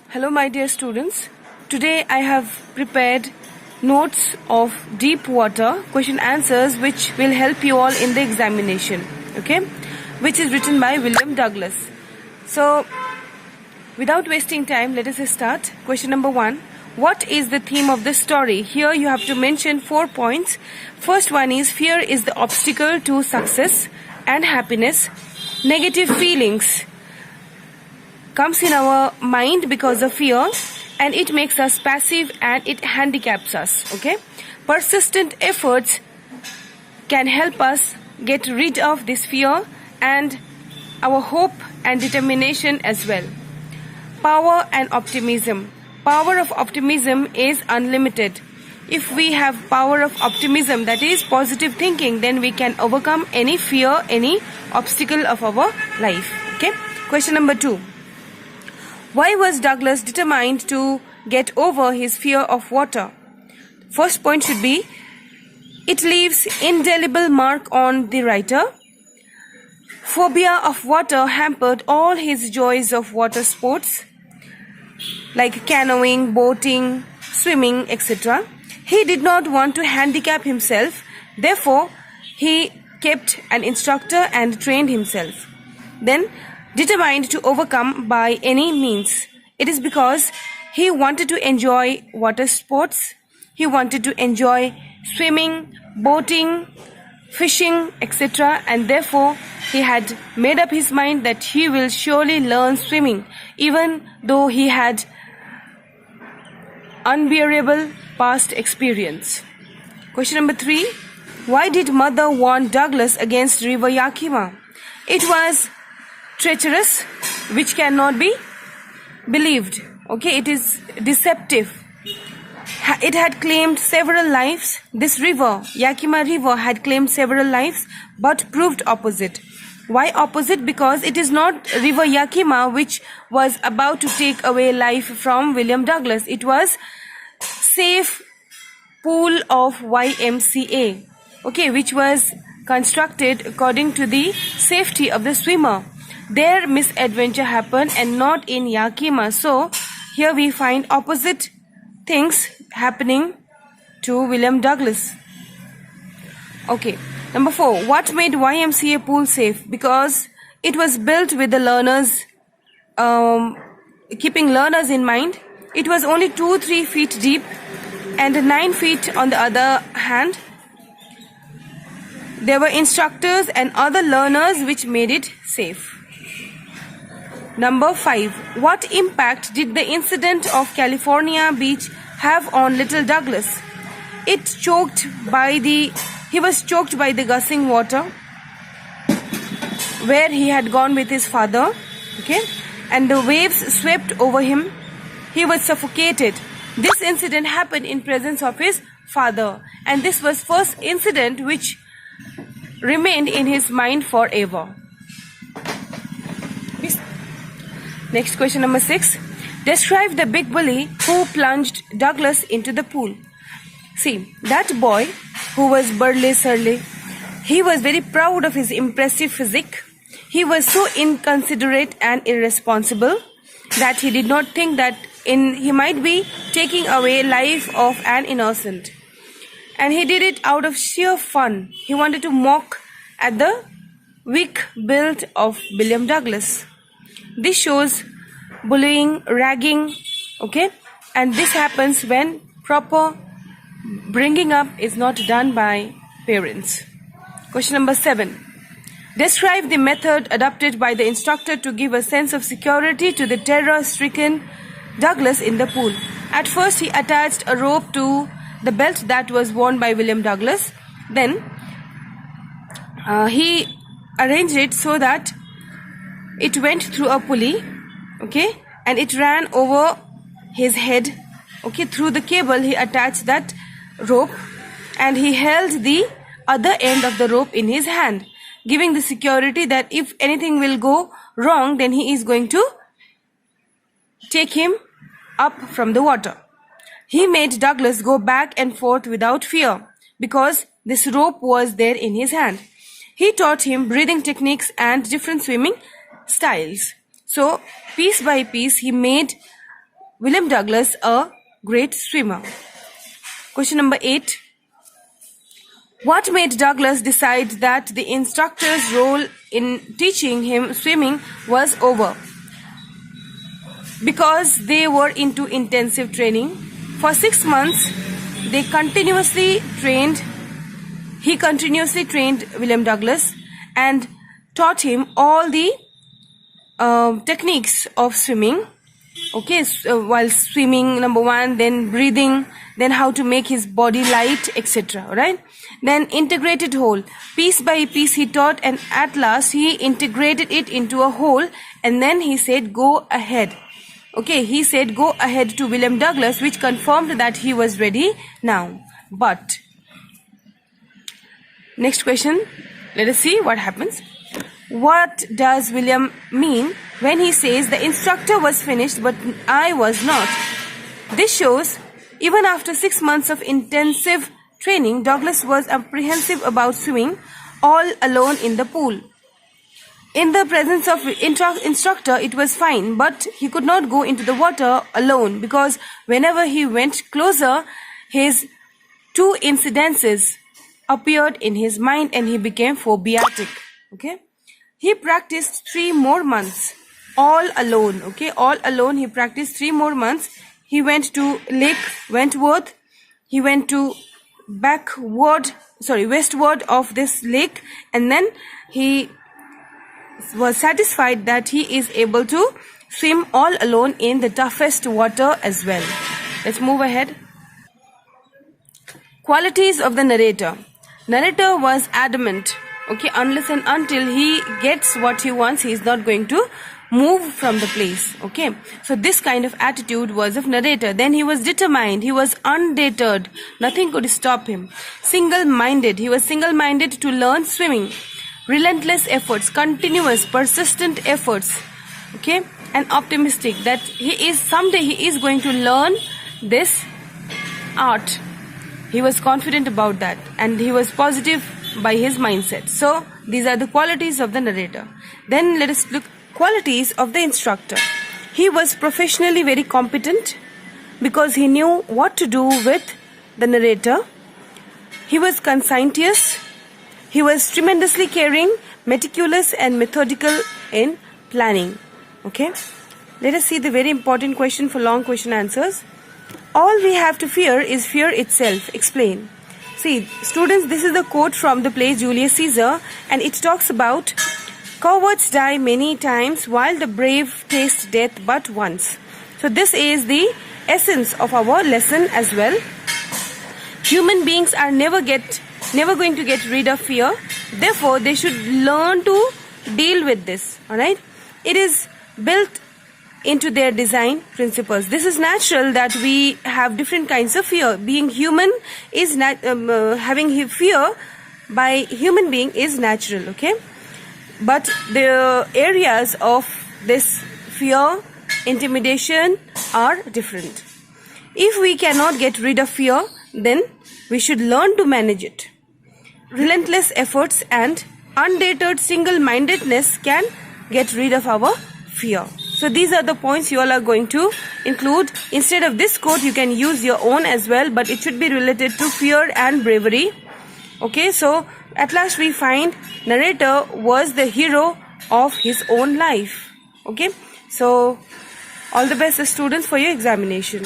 Hello my dear students. Today I have prepared notes of deep water question answers which will help you all in the examination. Okay? Which is written by William Douglas. So without wasting time, let us start. Question number 1. What is the theme of the story? Here you have to mention 4 points. First one is fear is the obstacle to success and happiness. Negative feelings comes in our mind because of fear, and it makes us passive and it handicaps us. Okay, persistent efforts can help us get rid of this fear and our hope and determination as well. Power and optimism. Power of optimism is unlimited. If we have power of optimism, that is positive thinking, then we can overcome any fear, any obstacle of our life. Okay, question number 2. Why was Douglas determined to get over his fear of water? First point should be, it leaves indelible mark on the writer. Phobia of water hampered all his joys of water sports like canoeing, boating, swimming, etc. He did not want to handicap himself, therefore he kept an instructor and trained himself. Then determined to overcome by any means. It is because he wanted to enjoy water sports, he wanted to enjoy swimming, boating, fishing, etc. and therefore he had made up his mind that he will surely learn swimming, even though he had unbearable past experience. Question number 3. Why did mother warn Douglas against river Yakima? It was treacherous, which cannot be believed. Okay, it is deceptive. It had claimed several lives. This river, Yakima River, had claimed several lives but proved opposite. Why opposite? Because it is not river Yakima which was about to take away life from William Douglas. It was safe pool of YMCA, okay, which was constructed according to the safety of the swimmer. Their misadventure happened and not in Yakima. So here we find opposite things happening to William Douglas. Okay, number 4. What made YMCA pool safe? Because it was built with the learners, keeping learners in mind. It was only 2-3 feet deep and 9 feet on the other hand. There were instructors and other learners which made it safe. Number 5. What impact did the incident of California Beach have on little Douglas? He was choked by the gushing water where he had gone with his father, okay, and the waves swept over him. He was suffocated. This incident happened in presence of his father, and this was first incident which remained in his mind forever. Next, question number 6. Describe the big bully who plunged Douglas into the pool. See, that boy who was burly surly, he was very proud of his impressive physique. He was so inconsiderate and irresponsible that he did not think that he might be taking away life of an innocent. And he did it out of sheer fun. He wanted to mock at the weak build of William Douglas. This shows bullying, ragging, okay, and this happens when proper bringing up is not done by parents. Question number 7. Describe the method adopted by the instructor to give a sense of security to the terror-stricken Douglas in the pool. At first, he attached a rope to the belt that was worn by William Douglas. Then, he arranged it so that it went through a pulley, okay, and it ran over his head, okay. Through the cable, he attached that rope and he held the other end of the rope in his hand, giving the security that if anything will go wrong, then he is going to take him up from the water. He made Douglas go back and forth without fear because this rope was there in his hand. He taught him breathing techniques and different swimming styles. So piece by piece he made William Douglas a great swimmer? Question number 8. What made Douglas decide that the instructor's role in teaching him swimming was over? Because they were into intensive training. For 6 months, he continuously trained William Douglas and taught him all the techniques of swimming. Okay, while swimming, number 1, then breathing, then how to make his body light, etc. Alright, then integrated whole, piece by piece he taught, and at last he integrated it into a whole, and then he said go ahead. Okay, he said go ahead to William Douglas, which confirmed that he was ready now. But next question, let us see what happens. What does William mean when he says the instructor was finished but I was not? This shows even after 6 months of intensive training, Douglas was apprehensive about swimming all alone in the pool. In the presence of instructor, it was fine, but he could not go into the water alone because whenever he went closer, his 2 incidences appeared in his mind and he became phobiatic. Okay. He practiced 3 more months all alone. Okay, all alone he practiced 3 more months. He went to Lake Wentworth. He went to westward of this lake, and then he was satisfied that he is able to swim all alone in the toughest water as well. Let's move ahead. Qualities of the narrator. Narrator was adamant. Okay, unless and until he gets what he wants, he is not going to move from the place. Okay, so this kind of attitude was of narrator. Then he was determined, he was undeterred, nothing could stop him. Single-minded, he was single-minded to learn swimming. Relentless efforts, continuous, persistent efforts. Okay, and optimistic that someday he is going to learn this art. He was confident about that, and he was positive by his mindset. So these are the qualities of the narrator. Then let us look qualities of the instructor. He was professionally very competent because he knew what to do with the narrator. He was conscientious. He was tremendously caring, meticulous and methodical in planning. Okay, let us see the very important question for long question answers. All we have to fear is fear itself. Explain. See, students, this is the quote from the play Julius Caesar, and it talks about cowards die many times while the brave taste death but once. So this is the essence of our lesson as well. Human beings are never going to get rid of fear. Therefore, they should learn to deal with this. Alright? It is built into their design principles. This is natural that we have different kinds of fear. Being human is having fear by human being is natural. Okay, but the areas of this fear, intimidation are different. If we cannot get rid of fear, then we should learn to manage it. Relentless efforts and undeterred single-mindedness can get rid of our fear. So these are the points you all are going to include. Instead of this quote, you can use your own as well, but it should be related to fear and bravery. Okay, so at last we find narrator was the hero of his own life. Okay, so all the best students for your examination.